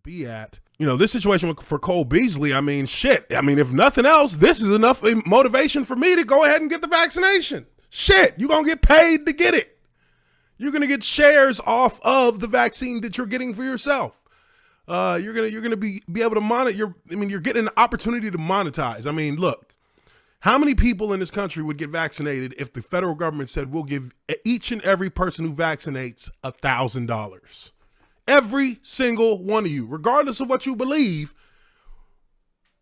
be at. You know, this situation for Cole Beasley, I mean, shit. I mean, if nothing else, this is enough motivation for me to go ahead and get the vaccination. Shit, you're going to get paid to get it. You're going to get shares off of the vaccine that you're getting for yourself. You're gonna be able to monitor. You're getting an opportunity to monetize. I mean, look, how many people in this country would get vaccinated if the federal government said we'll give each and every person who vaccinates $1,000? Every single one of you, regardless of what you believe,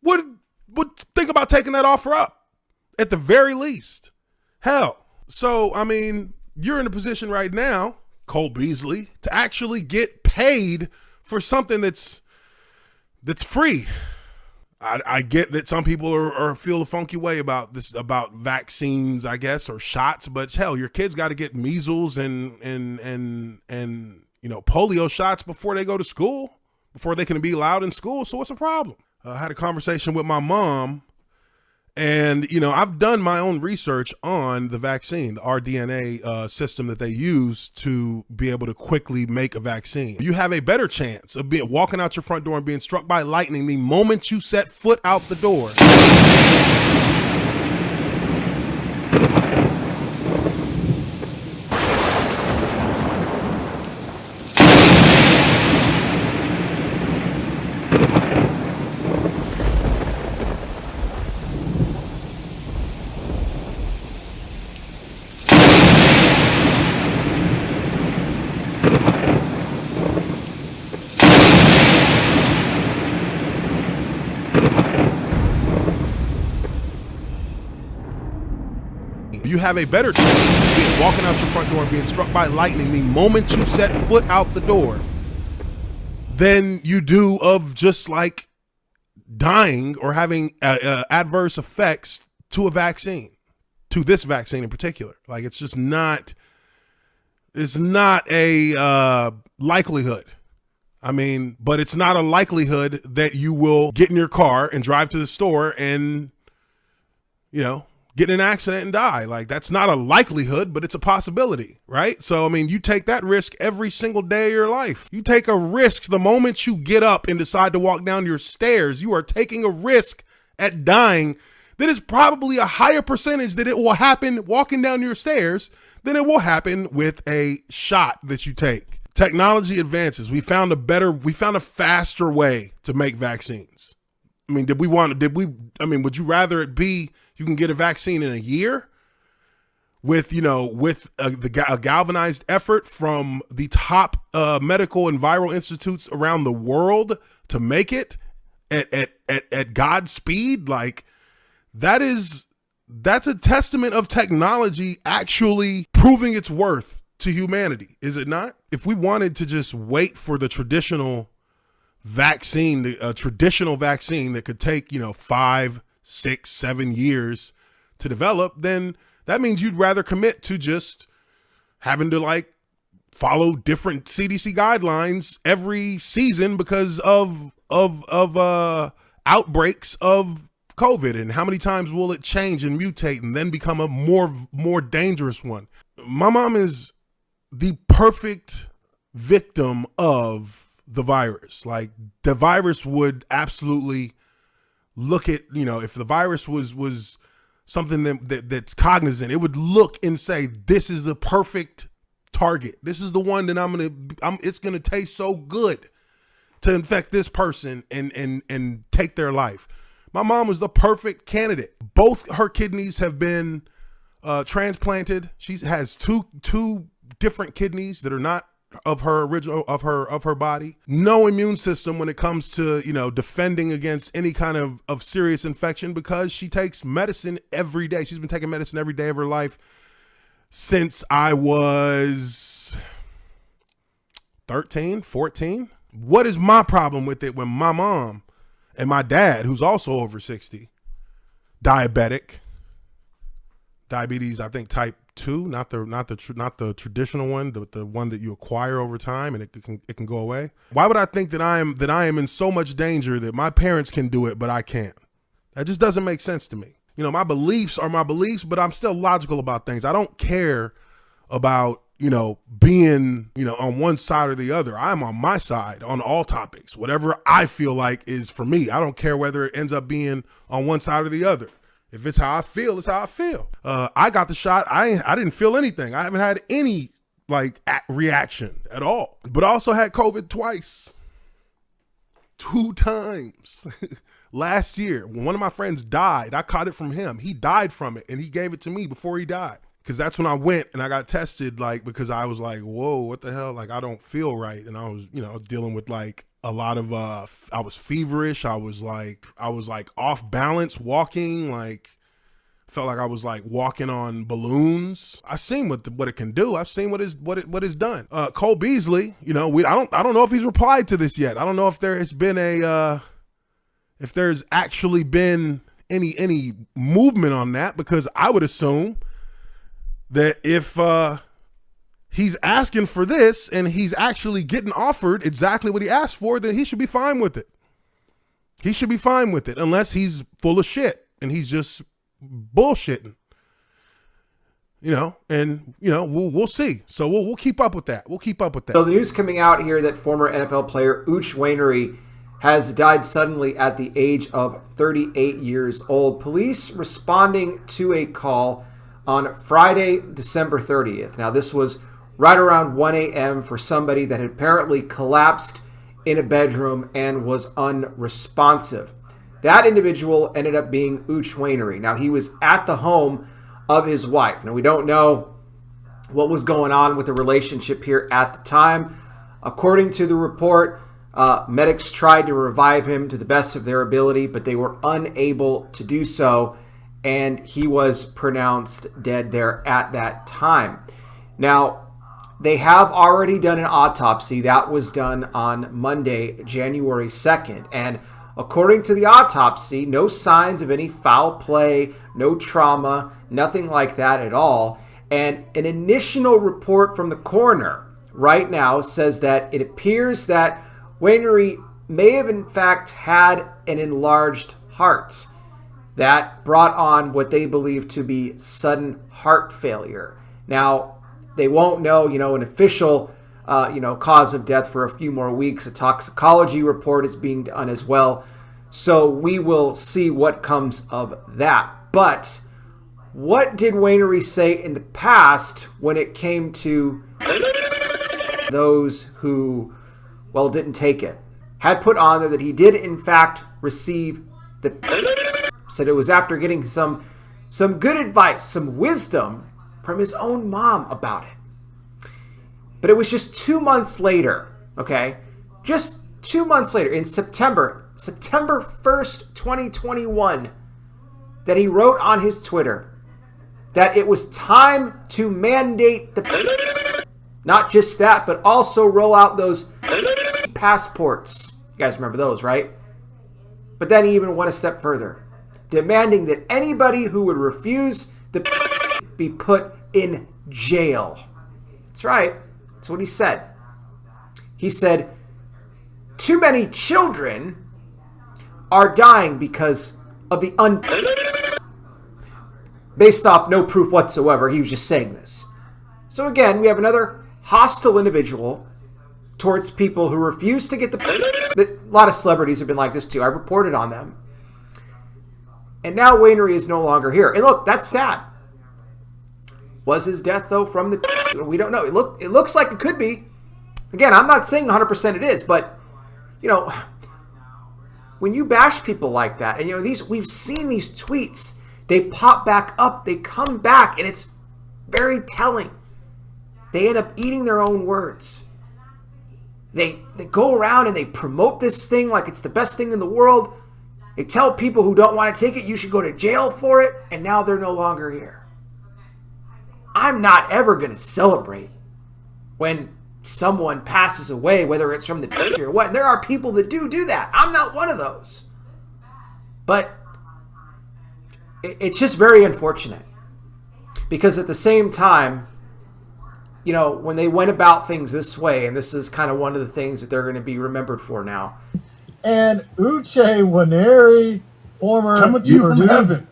would think about taking that offer up at the very least. Hell, so I mean, you're in a position right now, Cole Beasley, to actually get paid for something that's free. I get that some people are feel a funky way about this, about vaccines, I guess, or shots, but hell, your kids got to get measles and polio shots before they go to school, before they can be allowed in school. So what's the problem? I had a conversation with my mom, and I've done my own research on the vaccine, the rDNA system that they use to be able to quickly make a vaccine. You have a better chance of walking out your front door and being struck by lightning the moment you set foot out the door. You have a better chance of walking out your front door and being struck by lightning the moment you set foot out the door than you do of just like dying or having adverse effects to a vaccine, to this vaccine in particular. Like, it's just not, it's not a likelihood. I mean, but it's not a likelihood that you will get in your car and drive to the store and, get in an accident and die. Like, that's not a likelihood, but it's a possibility, right? So, I mean, you take that risk every single day of your life. You take a risk the moment you get up and decide to walk down your stairs. You are taking a risk at dying that is probably a higher percentage that it will happen walking down your stairs than it will happen with a shot that you take. Technology advances. We found a faster way to make vaccines. I mean, would you rather it be you can get a vaccine in a year with a galvanized effort from the top medical and viral institutes around the world to make it at God's speed? Like, that's a testament of technology actually proving its worth to humanity, is it not? If we wanted to just wait for the traditional vaccine, a traditional vaccine that could take 5, 6, 7 years to develop, then that means you'd rather commit to just having to follow different CDC guidelines every season because of outbreaks of COVID, and how many times will it change and mutate and then become a more dangerous one? My mom is the perfect victim of the virus. Like, the virus would absolutely look at, if the virus was something that's cognizant, it would look and say, this is the perfect target. This is the one that it's going to taste so good to infect this person and take their life. My mom was the perfect candidate. Both her kidneys have been transplanted. She has two different kidneys that are not of her original, of her body. No immune system when it comes to, defending against any kind of serious infection, because she takes medicine every day. She's been taking medicine every day of her life since I was 13, 14. What is my problem with it when my mom and my dad, who's also over 60, diabetic, diabetes, I think type 2, not the traditional one, the one that you acquire over time and it can go away. Why would I think that I am in so much danger that my parents can do it but I can't? That just doesn't make sense to me. My beliefs are my beliefs, but I'm still logical about things. I don't care about being, on one side or the other. I'm on my side on all topics. Whatever I feel like is for me. I don't care whether it ends up being on one side or the other. If it's how I feel, it's how I feel. I got the shot. I didn't feel anything. I haven't had any reaction at all. But I also had COVID twice. 2 times. Last year, when one of my friends died, I caught it from him. He died from it, and he gave it to me before he died. Because that's when I went and I got tested, because I was like, whoa, what the hell? I don't feel right. And I was, dealing with a lot of, I was feverish. I was off balance walking, felt like I was walking on balloons. I've seen what it can do. I've seen what it's done. Cole Beasley, I don't know if he's replied to this yet. I don't know if there has been if there's actually been any movement on that, because I would assume that if he's asking for this and he's actually getting offered exactly what he asked for, then he should be fine with it. He should be fine with it, unless he's full of shit and he's just bullshitting. We'll see. So we'll keep up with that. So the news coming out here that former NFL player Uch Wainwright has died suddenly at the age of 38 years old. Police responding to a call on Friday, December 30th. Now, this was right around 1 a.m. for somebody that had apparently collapsed in a bedroom and was unresponsive. That individual ended up being Uch Wainwright. Now, he was at the home of his wife. Now, we don't know what was going on with the relationship here at the time. According to the report, medics tried to revive him to the best of their ability, but they were unable to do so, and he was pronounced dead there at that time. Now, they have already done an autopsy. That was done on Monday, January 2nd, and according to the autopsy, no signs of any foul play, no trauma, nothing like that at all. And an initial report from the coroner right now says that it appears that Wainwright may have in fact had an enlarged heart that brought on what they believe to be sudden heart failure. Now, they won't know, an official cause of death for a few more weeks. A toxicology report is being done as well. So we will see what comes of that. But what did Wainwright say in the past when it came to those who, didn't take it? Had put on there that he did in fact receive said it was after getting some good advice, some wisdom from his own mom about it. But it was just 2 months later, okay? Just 2 months later, in September 1st, 2021, that he wrote on his Twitter that it was time to mandate the... Not just that, but also roll out those passports. You guys remember those, right? But then he even went a step further, demanding that anybody who would refuse the be put in jail. That's right. That's what he said. He said, too many children are dying because of the based off no proof whatsoever. He was just saying this. So again, we have another hostile individual towards people who refuse to get a lot of celebrities have been like this too. I reported on them. And now Wainwright is no longer here. And look, that's sad. Was his death, though, from the... We don't know. It looks like it could be. Again, I'm not saying 100% it is, but, when you bash people like that, and, we've seen these tweets, they pop back up, they come back, and it's very telling. They end up eating their own words. They go around and they promote this thing like it's the best thing in the world. They tell people who don't want to take it, you should go to jail for it, and now they're no longer here. I'm not ever going to celebrate when someone passes away, whether it's from the or what. And there are people that do that. I'm not one of those. But it's just very unfortunate. Because at the same time, when they went about things this way, and this is kind of one of the things that they're going to be remembered for now. And Uche Wainwright, former... Coming to you from heaven.